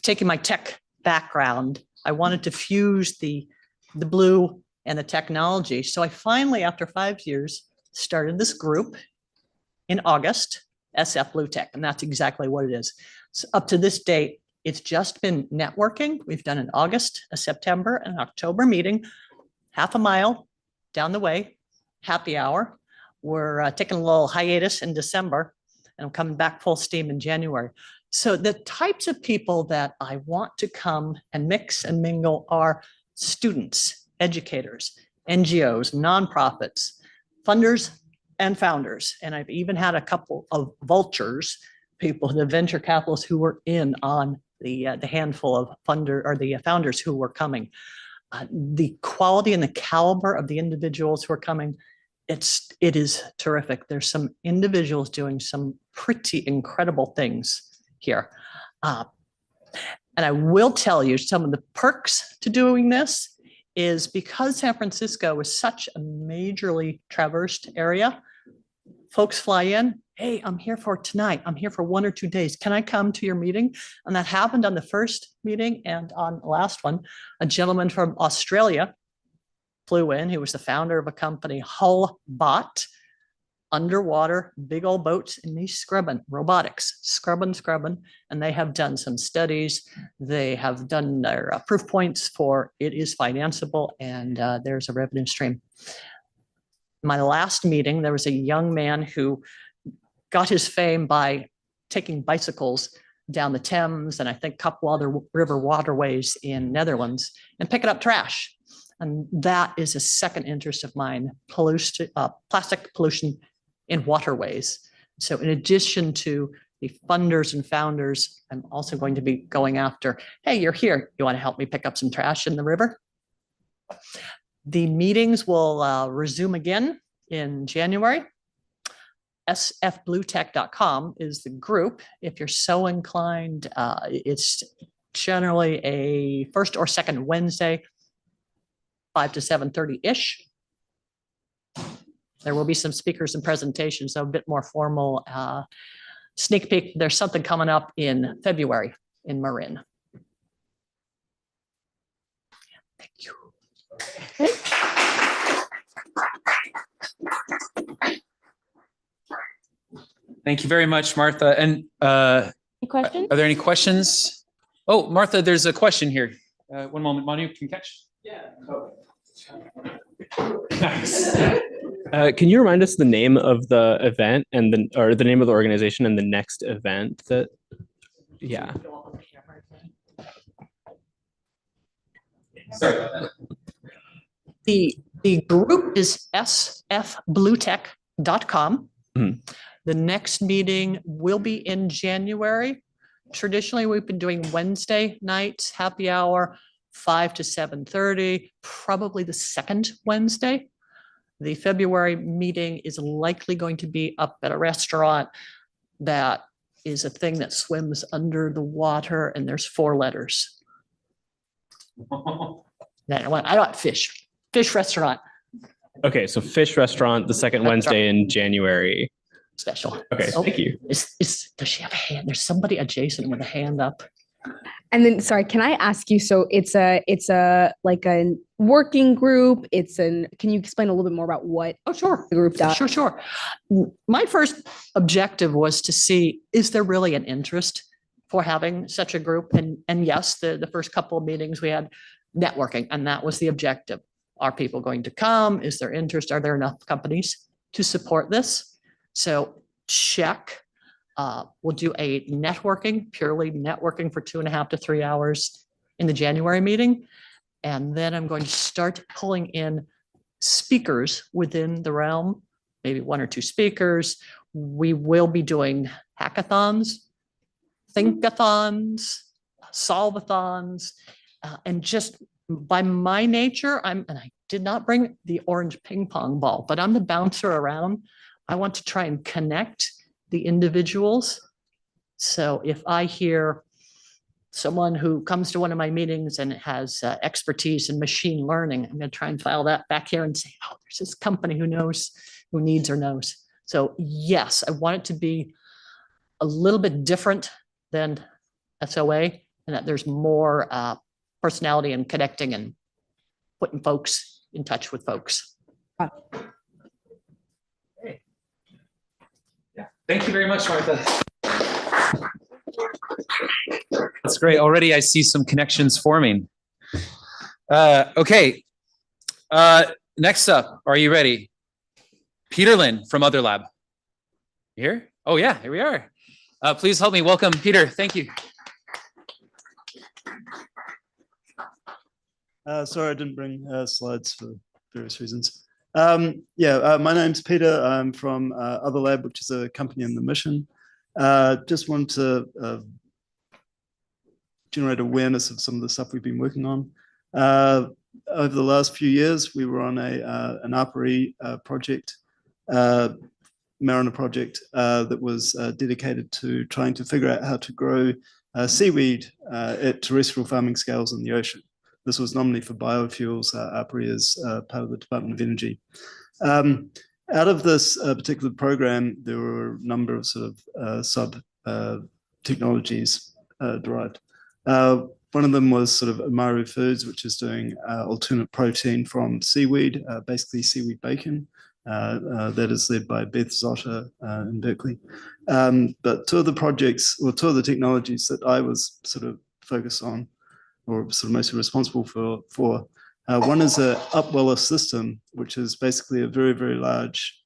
taking my tech background, I wanted to fuse the blue and the technology. So I finally, after 5 years, started this group in August, SF Blue Tech, and that's exactly what it is. So up to this date, it's just been networking. We've done an August, a September, and an October meeting, half a mile down the way, happy hour. We're taking a little hiatus in December, and I'm coming back full steam in January. So the types of people that I want to come and mix and mingle are students, educators, NGOs, nonprofits, funders, and founders. And I've even had a couple of vultures, people, the venture capitalists who were in on the handful of the founders who were coming. The quality and the caliber of the individuals who are coming, it is terrific. There's some individuals doing some pretty incredible things here. And I will tell you some of the perks to doing this is because San Francisco is such a majorly traversed area, folks fly in, hey, I'm here for tonight. I'm here for 1 or 2 days. Can I come to your meeting? And that happened on the first meeting and on the last one. A gentleman from Australia flew in. He was the founder of a company, Hull Bot, underwater, big old boats, and he's scrubbing, robotics, scrubbing. And they have done some studies. They have done their proof points for it is financeable and there's a revenue stream. My last meeting, there was a young man who got his fame by taking bicycles down the Thames and I think a couple other river waterways in Netherlands and picking up trash. And that is a second interest of mine, plastic pollution in waterways. So in addition to the funders and founders, I'm also going to be going after, hey, you're here. You want to help me pick up some trash in the river? The meetings will resume again in January. sfbluetech.com is the group. If you're so inclined, it's generally a first or second Wednesday, 5 to 7:30-ish. There will be some speakers and presentations, so a bit more formal. Sneak peek, there's something coming up in February in Marin. Thank you. Thank you very much, Martha. And Any questions? Are there any questions? Oh, Martha, there's a question here. One moment, Manu, can you catch? Yeah. Nice. Can you remind us the name of the event and the name of the organization and the next event that? Yeah. Sorry about that. The group is sfbluetech.com. Mm-hmm. The next meeting will be in January. Traditionally, we've been doing Wednesday nights, happy hour, 5 to 7:30, probably the second Wednesday. The February meeting is likely going to be up at a restaurant that is a thing that swims under the water, and there's 4 letters. I want fish restaurant. Okay, so fish restaurant, the second Wednesday in January. Special. Okay, thank you. Does she have a hand? There's somebody adjacent with a hand up. And then, sorry, can I ask you? So it's a like a working group. Can you explain a little bit more about what? Oh, sure. The group does? Sure. My first objective was to see, is there really an interest for having such a group? And yes, the first couple of meetings we had networking, and that was the objective. Are people going to come? Is there interest? Are there enough companies to support this? So check. We'll do a purely networking for 2.5 to 3 hours in the January meeting. And then I'm going to start pulling in speakers within the realm, maybe 1 or 2 speakers. We will be doing hackathons, thinkathons, solvathons, and just by my nature, and I did not bring the orange ping pong ball, but I'm the bouncer around. I want to try and connect the individuals. So if I hear someone who comes to one of my meetings and has expertise in machine learning, I'm going to try and file that back here and say, oh, there's this company who knows, who needs or knows. So yes, I want it to be a little bit different than SOA, and that there's more personality and connecting and putting folks in touch with folks. Thank you very much, Martha. That's great. Already I see some connections forming. Okay. Next up, are you ready? Peter Lynn from Other Lab. Here? Oh yeah, here we are. Please help me welcome Peter. Thank you. Sorry, I didn't bring slides for various reasons. My name's Peter. I'm from Other Lab, which is a company in the mission. Just wanted to generate awareness of some of the stuff we've been working on. Over the last few years, we were on an ARPA project, Mariner project, that was dedicated to trying to figure out how to grow seaweed at terrestrial farming scales in the ocean. This was nominally for biofuels. ARPA is part of the Department of Energy. Out of this particular program, there were a number of sort of sub technologies derived. One of them was sort of Amaru Foods, which is doing alternate protein from seaweed, basically seaweed bacon. That is led by Beth Zotter in Berkeley. But two of the technologies that I was sort of focused on, or sort of mostly responsible for, one is a upweller system, which is basically a very, very large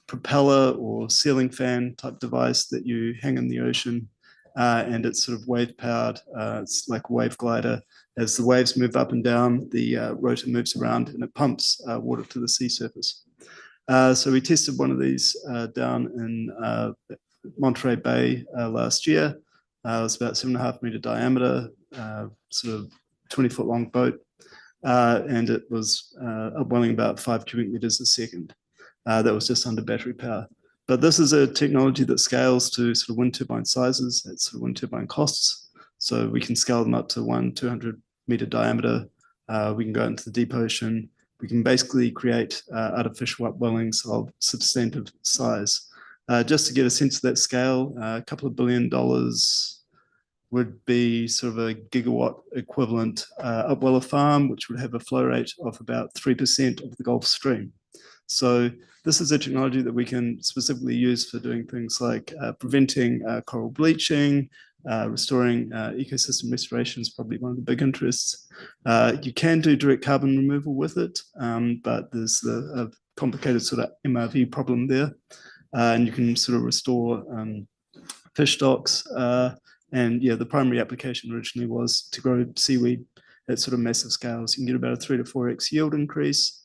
propeller or ceiling fan type device that you hang in the ocean, and it's sort of wave powered. It's like a wave glider. As the waves move up and down, the rotor moves around and it pumps water to the sea surface. So we tested one of these down in Monterey Bay last year. It was about 7.5 meter diameter, sort of 20-foot long boat, and it was upwelling about 5 cubic meters a second. That was just under battery power. But this is a technology that scales to sort of wind turbine sizes at sort of wind turbine costs. So we can scale them up to 200 meter diameter. We can go into the deep ocean. We can basically create artificial upwellings of substantive size. Just to get a sense of that scale, a couple of $2 billion would be sort of a gigawatt equivalent upweller farm, which would have a flow rate of about 3% of the Gulf Stream. So this is a technology that we can specifically use for doing things like preventing coral bleaching, restoring ecosystem restoration is probably one of the big interests. You can do direct carbon removal with it, but there's a complicated sort of MRV problem there. And you can sort of restore fish stocks. And yeah, the primary application originally was to grow seaweed at sort of massive scales. You can get about a 3 to 4x yield increase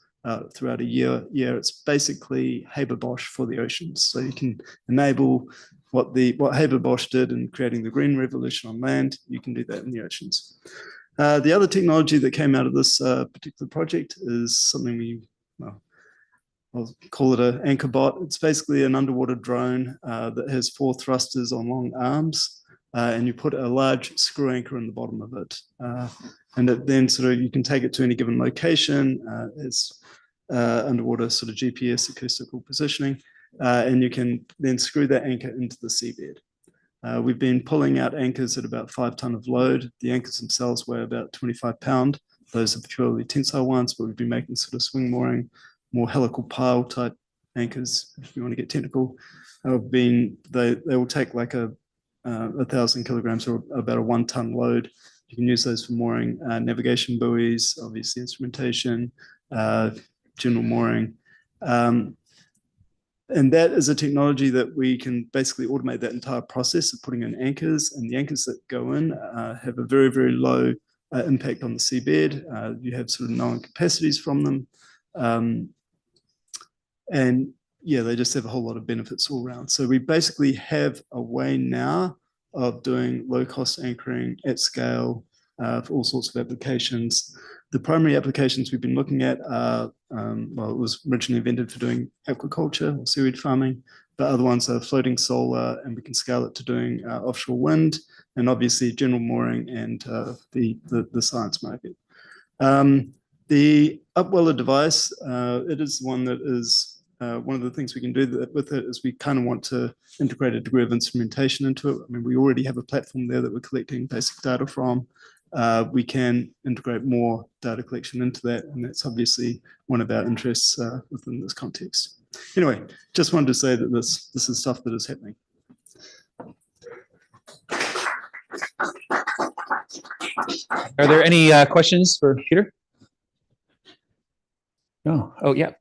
throughout a year. Yeah, it's basically Haber-Bosch for the oceans. So you can enable what Haber-Bosch did in creating the green revolution on land. You can do that in the oceans. The other technology that came out of this particular project is something I'll call it an anchor bot. It's basically an underwater drone that has 4 thrusters on long arms. And you put a large screw anchor in the bottom of it. And it then sort of, you can take it to any given location. It's underwater sort of GPS acoustical positioning. And you can then screw that anchor into the seabed. We've been pulling out anchors at about 5 ton of load. The anchors themselves weigh about 25 pound. Those are purely tensile ones, but we've been making sort of swing mooring, more helical pile type anchors, if you want to get technical. They will take like 1,000 kilograms or about a 1 ton load. You can use those for mooring navigation buoys, obviously instrumentation, general mooring. And that is a technology that we can basically automate that entire process of putting in anchors, and the anchors that go in have a very, very low impact on the seabed. You have sort of known capacities from them. And yeah, they just have a whole lot of benefits all around. So we basically have a way now of doing low cost anchoring at scale for all sorts of applications. The primary applications we've been looking at are, well, it was originally invented for doing aquaculture or seaweed farming, but other ones are floating solar, and we can scale it to doing offshore wind, and obviously general mooring and the science market. The upweller device, it is one that is one of the things we can do with it is we kind of want to integrate a degree of instrumentation into it. I mean, we already have a platform there that we're collecting basic data from. We can integrate more data collection into that, and that's obviously one of our interests within this context. Anyway, just wanted to say that this is stuff that is happening. Are there any questions for Peter? No. Oh, yeah.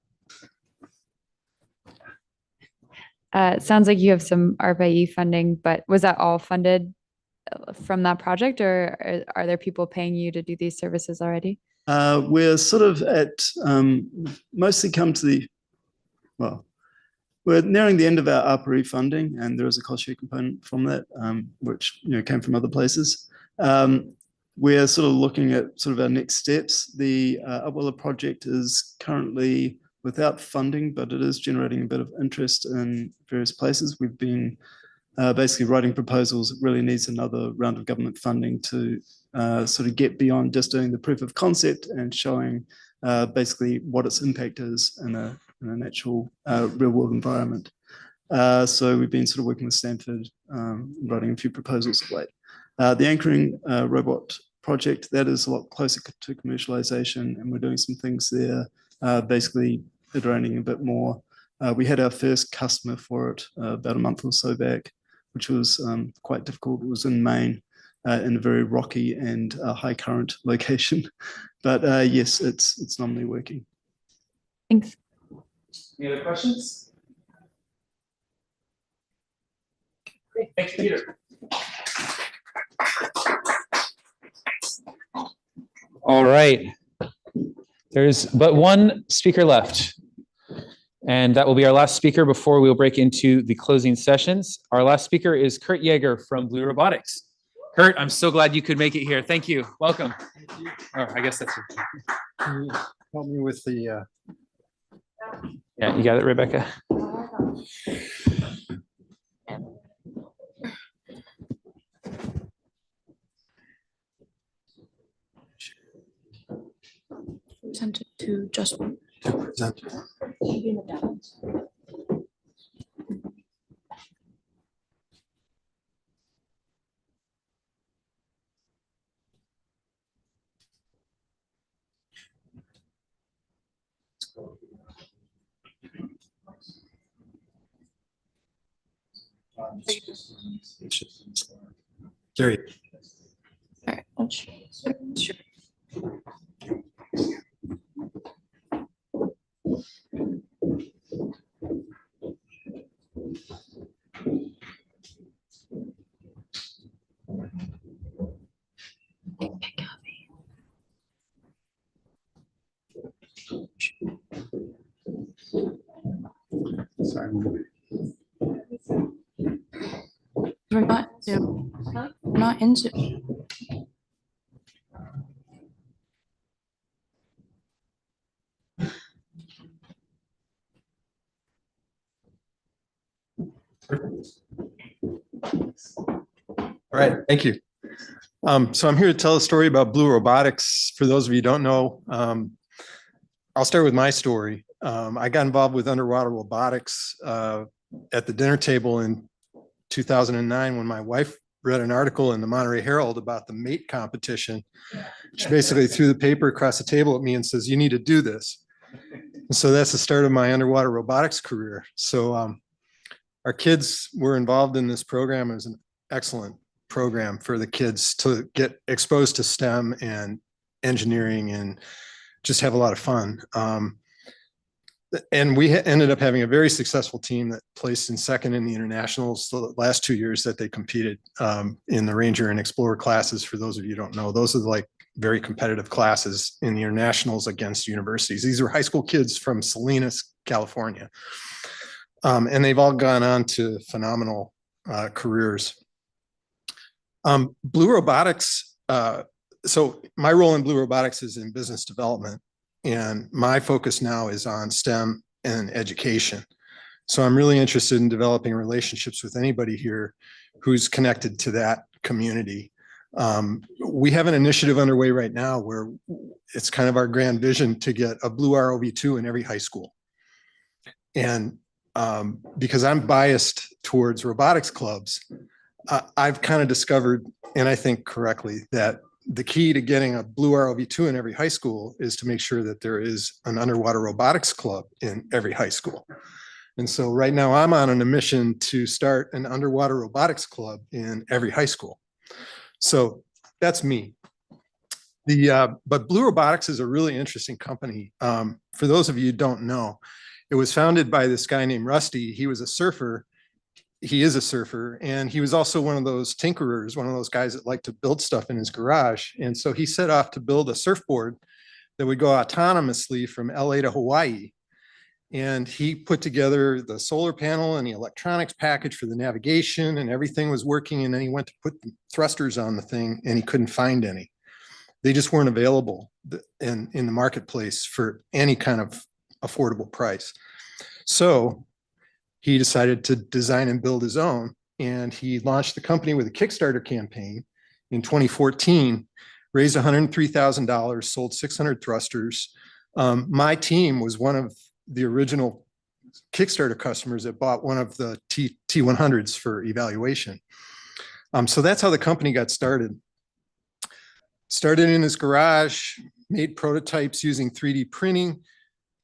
It sounds like you have some ARPA-E funding, but was that all funded from that project, or are there people paying you to do these services already? We're sort of at mostly come to the, well, we're nearing the end of our ARPA-E funding, and there is a cost share component from that, which came from other places. We're sort of looking at sort of our next steps. The Upwella project is currently without funding, but it is generating a bit of interest in various places. We've been basically writing proposals. It really needs another round of government funding to sort of get beyond just doing the proof of concept and showing basically what its impact is in an actual real world environment. So we've been sort of working with Stanford, writing a few proposals of late. The anchoring robot project, that is a lot closer to commercialization, and we're doing some things there, basically iterating a bit more. We had our first customer for it about a month or so back, which was quite difficult. It was in Maine, in a very rocky and high current location. But yes, it's nominally working. Thanks. Any other questions? Great. Thank you, Peter. All right. There's but one speaker left, and that will be our last speaker before we'll break into the closing sessions. Our last speaker is Kurt Yeager from Blue Robotics. Kurt, I'm so glad you could make it here. Thank you. Welcome. Thank you. Oh, I guess that's it. Can you help me with the Yeah, you got it, Rebecca. Sent it to Justin. present? There you go. All right, I'll sure. Sorry. We're not Zoom. We're not in Zoom. All right, thank you. So I'm here to tell a story about Blue Robotics. For those of you who don't know, I'll start with my story. I got involved with underwater robotics at the dinner table in 2009 when my wife read an article in the Monterey Herald about the mate competition. She basically threw the paper across the table at me and says, "You need to do this." And so that's the start of my underwater robotics career. So our kids were involved in this program. It was an excellent program for the kids to get exposed to STEM and engineering and just have a lot of fun. And we ended up having a very successful team that placed in second in the internationals the last 2 years that they competed in the Ranger and Explorer classes. For those of you who don't know, those are like very competitive classes in the internationals against universities. These are high school kids from Salinas, California. And they've all gone on to phenomenal careers. Blue Robotics, so my role in Blue Robotics is in business development, and my focus now is on STEM and education. So I'm really interested in developing relationships with anybody here who's connected to that community. We have an initiative underway right now where it's kind of our grand vision to get a Blue ROV2 in every high school. And because I'm biased towards robotics clubs, I've kind of discovered, and I think correctly, that the key to getting a Blue ROV2 in every high school is to make sure that there is an underwater robotics club in every high school. And so right now I'm on a mission to start an underwater robotics club in every high school. So that's me. But Blue Robotics is a really interesting company. For those of you who don't know, it was founded by this guy named Rusty. He was a surfer. He is a surfer, and he was also one of those tinkerers, one of those guys that like to build stuff in his garage. And so he set off to build a surfboard that would go autonomously from LA to Hawaii. And he put together the solar panel and the electronics package for the navigation, and everything was working. And then he went to put the thrusters on the thing, and he couldn't find any. They just weren't available in the marketplace for any kind of affordable price. So he decided to design and build his own, and he launched the company with a Kickstarter campaign in 2014, raised $103,000, sold 600 thrusters. My team was one of the original Kickstarter customers that bought one of the T100s for evaluation. So that's how the company got started. Started in his garage, made prototypes using 3D printing,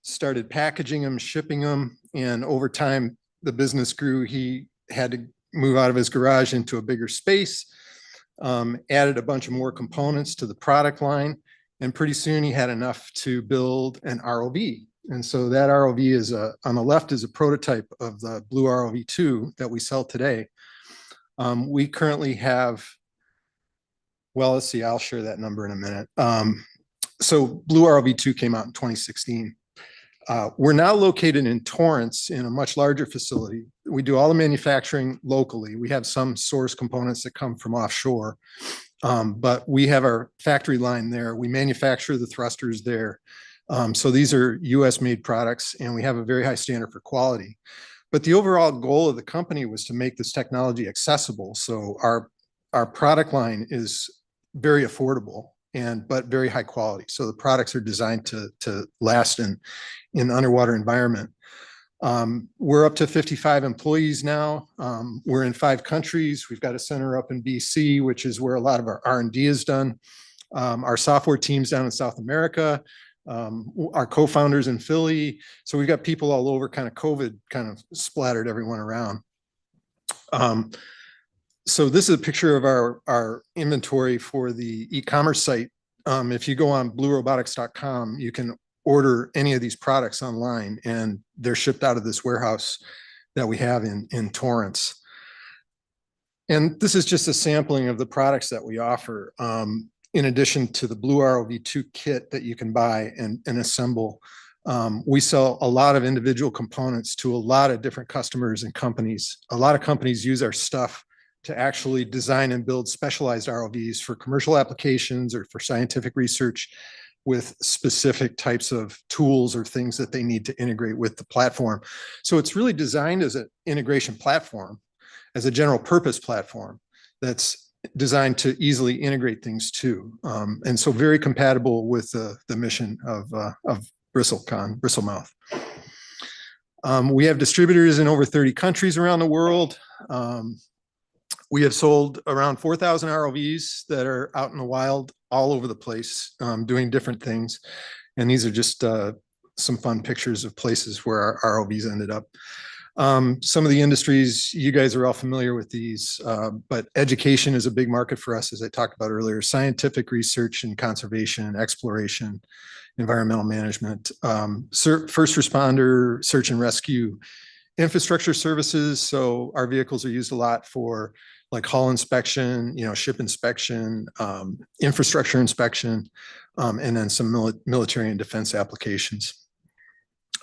started packaging them, shipping them, and over time, the business grew. He had to move out of his garage into a bigger space, added a bunch of more components to the product line, and pretty soon he had enough to build an ROV. And so that ROV is on the left is a prototype of the Blue ROV2 that we sell today. We currently have, well, let's see, I'll share that number in a minute. So Blue ROV2 came out in 2016. We're now located in Torrance in a much larger facility. We do all the manufacturing locally. We have some source components that come from offshore, but we have our factory line there. We manufacture the thrusters there. So these are US made products, and we have a very high standard for quality. But the overall goal of the company was to make this technology accessible. So our product line is very affordable, but very high quality. So the products are designed to last in the underwater environment. We're up to 55 employees now. We're in 5 countries. We've got a center up in BC, which is where a lot of our R&D is done. Our software team's down in South America. Our co-founders in Philly. So we've got people all over. Kind of COVID kind of splattered everyone around. So this is a picture of our inventory for the e-commerce site. If you go on bluerobotics.com, you can order any of these products online, and they're shipped out of this warehouse that we have in Torrance. And this is just a sampling of the products that we offer. In addition to the Blue ROV2 kit that you can buy and assemble, we sell a lot of individual components to a lot of different customers and companies. A lot of companies use our stuff to actually design and build specialized ROVs for commercial applications or for scientific research with specific types of tools or things that they need to integrate with the platform. So it's really designed as an integration platform, as a general purpose platform that's designed to easily integrate things too. And so very compatible with the mission of BristleCon, Bristlemouth. We have distributors in over 30 countries around the world. We have sold around 4,000 ROVs that are out in the wild all over the place, doing different things. And these are just some fun pictures of places where our ROVs ended up. Some of the industries, you guys are all familiar with these, but education is a big market for us, as I talked about earlier. Scientific research and conservation, exploration, environmental management, first responder, search and rescue, infrastructure services. So our vehicles are used a lot for like hull inspection, ship inspection, infrastructure inspection, and then some military and defense applications.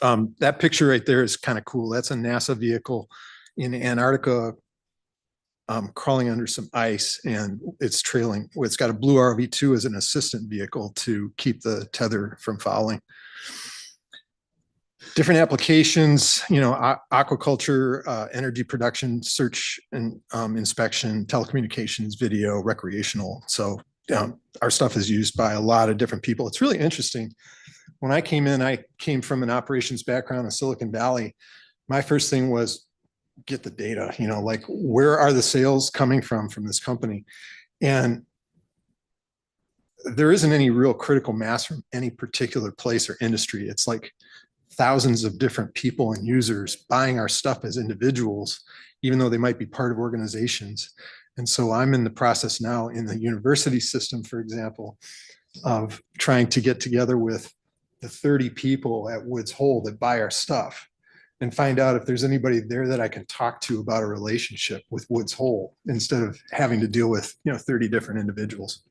That picture right there is kind of cool. That's a NASA vehicle in Antarctica crawling under some ice, and it's trailing. It's got a Blue ROV2 as an assistant vehicle to keep the tether from fouling. Different applications, aquaculture, energy production, search and inspection, telecommunications, video, recreational. So our stuff is used by a lot of different people. It's really interesting. When I came in, I came from an operations background in Silicon Valley. my first thing was get the data, like where are the sales coming from this company? And there isn't any real critical mass from any particular place or industry. It's like thousands of different people and users buying our stuff as individuals, even though they might be part of organizations. And so I'm in the process now in the university system, for example, of trying to get together with the 30 people at Woods Hole that buy our stuff and find out if there's anybody there that I can talk to about a relationship with Woods Hole instead of having to deal with 30 different individuals.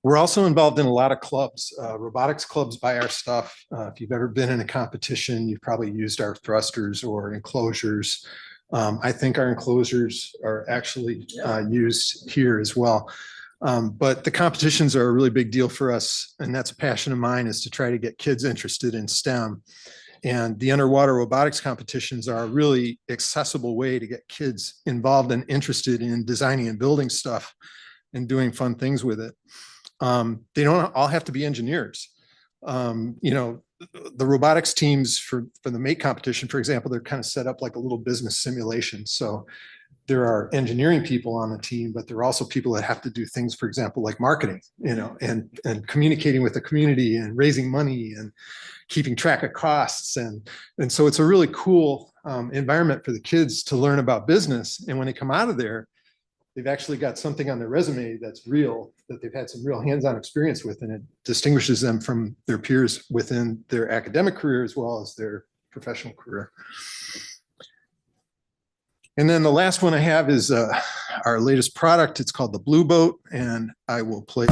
We're also involved in a lot of clubs. Robotics clubs buy our stuff. If you've ever been in a competition, you've probably used our thrusters or enclosures. I think our enclosures are actually used here as well. But the competitions are a really big deal for us. And that's a passion of mine, is to try to get kids interested in STEM. And the underwater robotics competitions are a really accessible way to get kids involved and interested in designing and building stuff and doing fun things with it. They don't all have to be engineers. The robotics teams for the mate competition, for example, they're kind of set up like a little business simulation. So there are engineering people on the team, but there are also people that have to do things, for example, like marketing, and communicating with the community and raising money and keeping track of costs. And so it's a really cool environment for the kids to learn about business. And when they come out of there, they've actually got something on their resume that's real, that they've had some real hands-on experience with, and it distinguishes them from their peers within their academic career as well as their professional career. And then the last one I have is our latest product. It's called the Blue Boat, and I will play.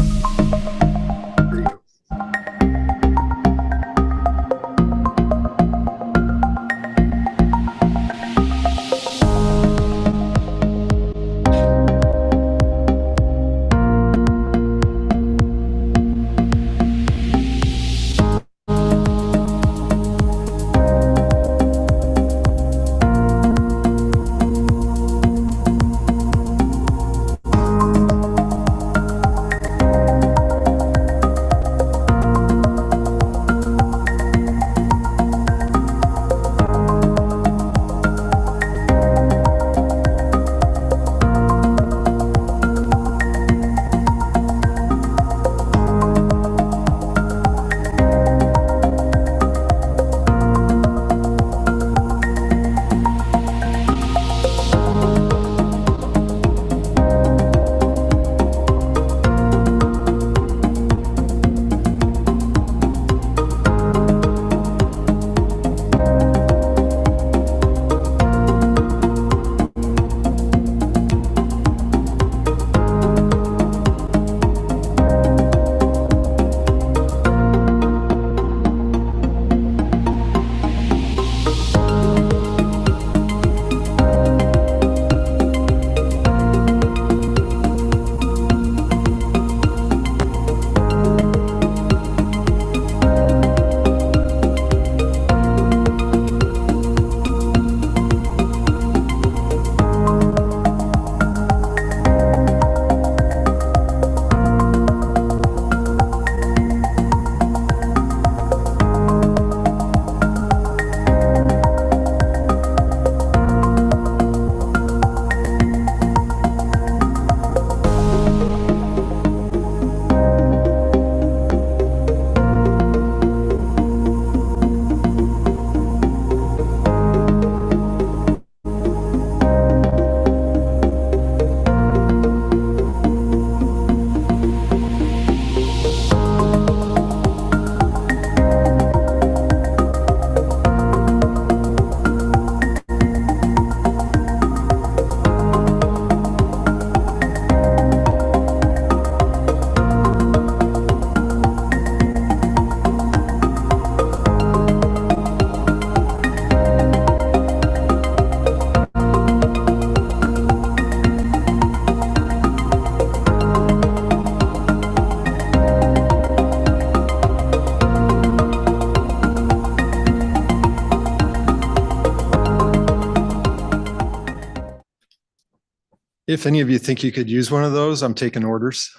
If any of you think you could use one of those, I'm taking orders.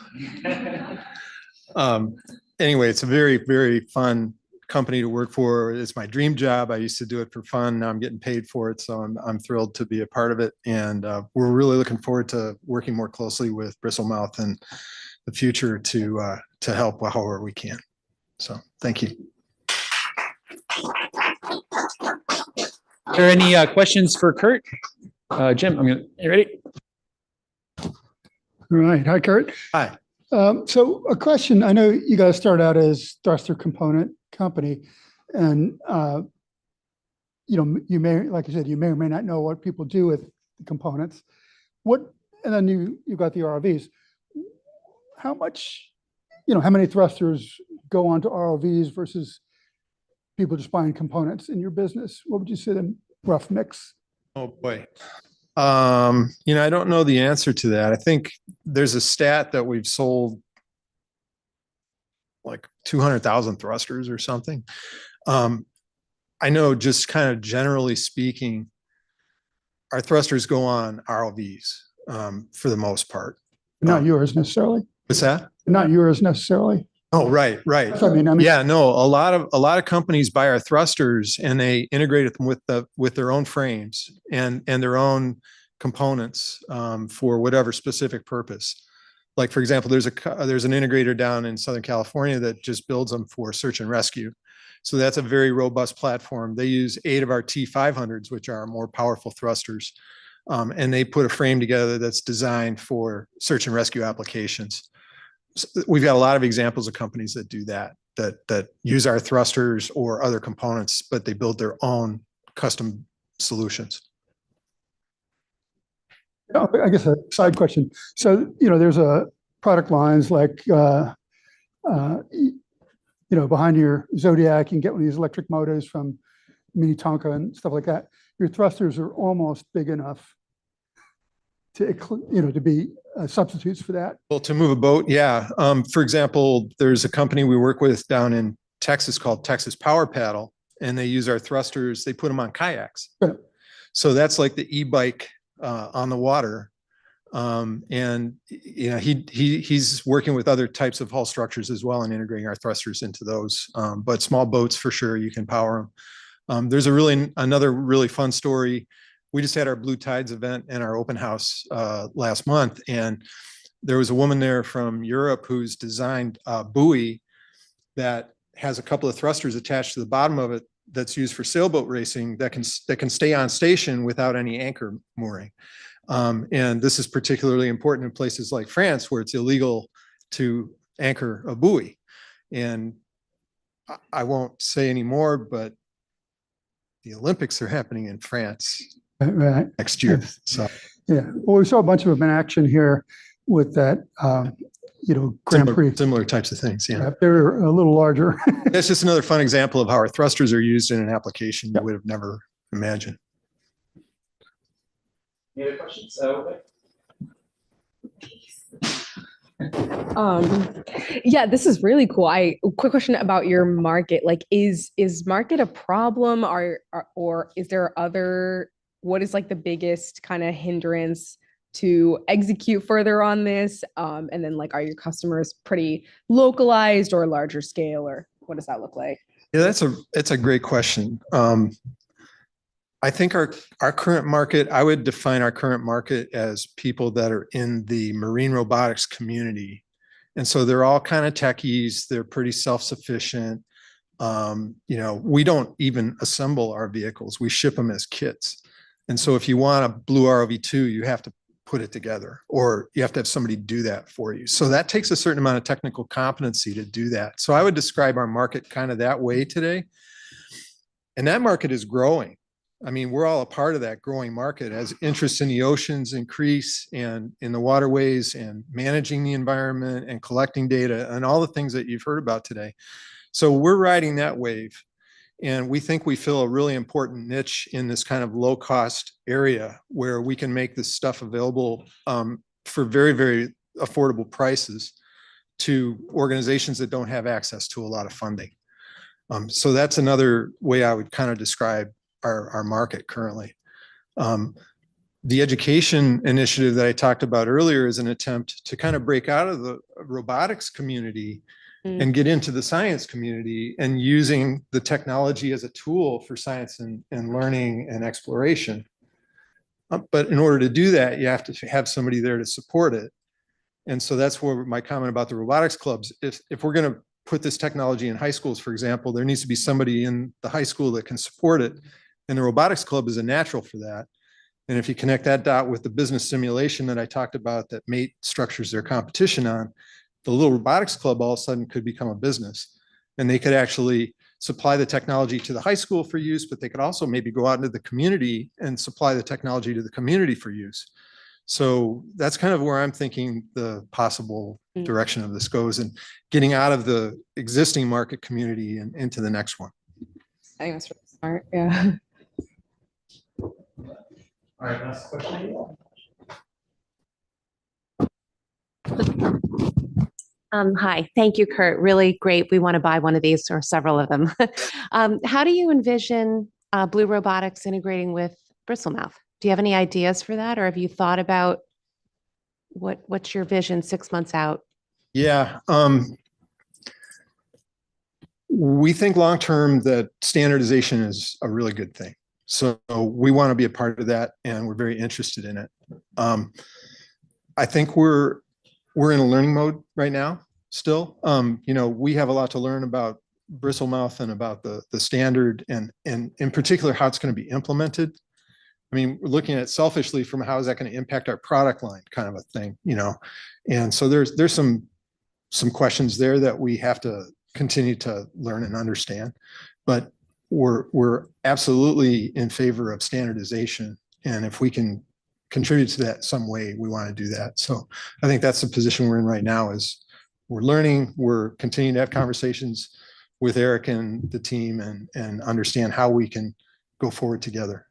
Anyway, it's a very, very fun company to work for. It's my dream job. I used to do it for fun. Now I'm getting paid for it. So I'm thrilled to be a part of it. And we're really looking forward to working more closely with Bristlemouth in the future to help however we can. So thank you. Are there any questions for Kurt? Jim, you ready? All right. Hi, Kurt. Hi. So a question, I know you guys started out as thruster component company, and you may, like I said, you may or may not know what people do with the components. And then you've got the ROVs. How much, how many thrusters go onto ROVs versus people just buying components in your business? What would you say the rough mix? Oh boy. I don't know the answer to that. I think there's a stat that we've sold like 200,000 thrusters or something. I know, just kind of generally speaking, our thrusters go on ROVs for the most part. Not yours necessarily. What's that? Not yours necessarily. Oh, right. I mean, yeah, no, a lot of companies buy our thrusters and they integrate them with their own frames and their own components for whatever specific purpose. Like, for example, there's an integrator down in Southern California that just builds them for search and rescue. So that's a very robust platform. They use 8 of our T500s, which are more powerful thrusters. And they put a frame together that's designed for search and rescue applications. We've got a lot of examples of companies that do that use our thrusters or other components, but they build their own custom solutions. I guess a side question. So, there's a product lines like, behind your Zodiac, you can get one of these electric motors from Mini Tonka and stuff like that. Your thrusters are almost big enough to be substitutes for that. Well, to move a boat, yeah. For example, there's a company we work with down in Texas called Texas Power Paddle, and they use our thrusters. They put them on kayaks. Right. So that's like the e-bike on the water. And he's working with other types of hull structures as well and integrating our thrusters into those. But small boats, for sure, you can power them. There's another really fun story. We just had our Blue Tides event and our open house last month, and there was a woman there from Europe who's designed a buoy that has a couple of thrusters attached to the bottom of it that's used for sailboat racing that can stay on station without any anchor mooring. And this is particularly important in places like France, where it's illegal to anchor a buoy. And I won't say any more, but the Olympics are happening in France next year. So yeah, well, we saw a bunch of them in action here with that, Grand Prix. Similar types of things. Yeah, they're a little larger. That's just another fun example of how our thrusters are used in an application you would have never imagined. Any other questions? Yeah, this is really cool. Quick question about your market. Like, is market a problem, or is there what is like the biggest kind of hindrance to execute further on this? And then, like, are your customers pretty localized or larger scale, or what does that look like? Yeah, it's a great question. I think our current market, I would define our current market as people that are in the marine robotics community. And so they're all kind of techies. They're pretty self-sufficient. We don't even assemble our vehicles. We ship them as kits. And so if you want a Blue ROV2, you have to put it together, or you have to have somebody do that for you. So that takes a certain amount of technical competency to do that. So I would describe our market kind of that way today. And that market is growing. I mean, we're all a part of that growing market as interest in the oceans increase and in the waterways and managing the environment and collecting data and all the things that you've heard about today. So we're riding that wave. And we think we fill a really important niche in this kind of low cost area where we can make this stuff available for very, very affordable prices to organizations that don't have access to a lot of funding. So that's another way I would kind of describe our market currently. The education initiative that I talked about earlier is an attempt to kind of break out of the robotics community and get into the science community and using the technology as a tool for science and learning and exploration. But in order to do that, you have to have somebody there to support it. And so that's where my comment about the robotics clubs, if we're going to put this technology in high schools, for example, there needs to be somebody in the high school that can support it. And the robotics club is a natural for that. And if you connect that dot with the business simulation that I talked about that MATE structures their competition on, the little robotics club all of a sudden could become a business. And they could actually supply the technology to the high school for use, but they could also maybe go out into the community and supply the technology to the community for use. So that's kind of where I'm thinking the possible direction of this goes, and getting out of the existing market community and into the next one. I think that's really smart. Yeah. All right, last question. Hi, thank you, Kurt. Really great. We want to buy one of these or several of them. How do you envision Blue Robotics integrating with Bristlemouth? Do you have any ideas for that, or have you thought about what's your vision 6 months out? Yeah, we think long-term that standardization is a really good thing. So we want to be a part of that, and we're very interested in it. I think we're in a learning mode right now still. You know, we have a lot to learn about Bristlemouth and about the standard, and in particular how it's going to be implemented. I mean, we're looking at it selfishly from how is that going to impact our product line kind of a thing, you know? And so there's some questions there that we have to continue to learn and understand, but we're absolutely in favor of standardization. And if we can contribute to that some way, we want to do that. So I think that's the position we're in right now. Is we're learning, we're continuing to have conversations with Eric and the team and understand how we can go forward together.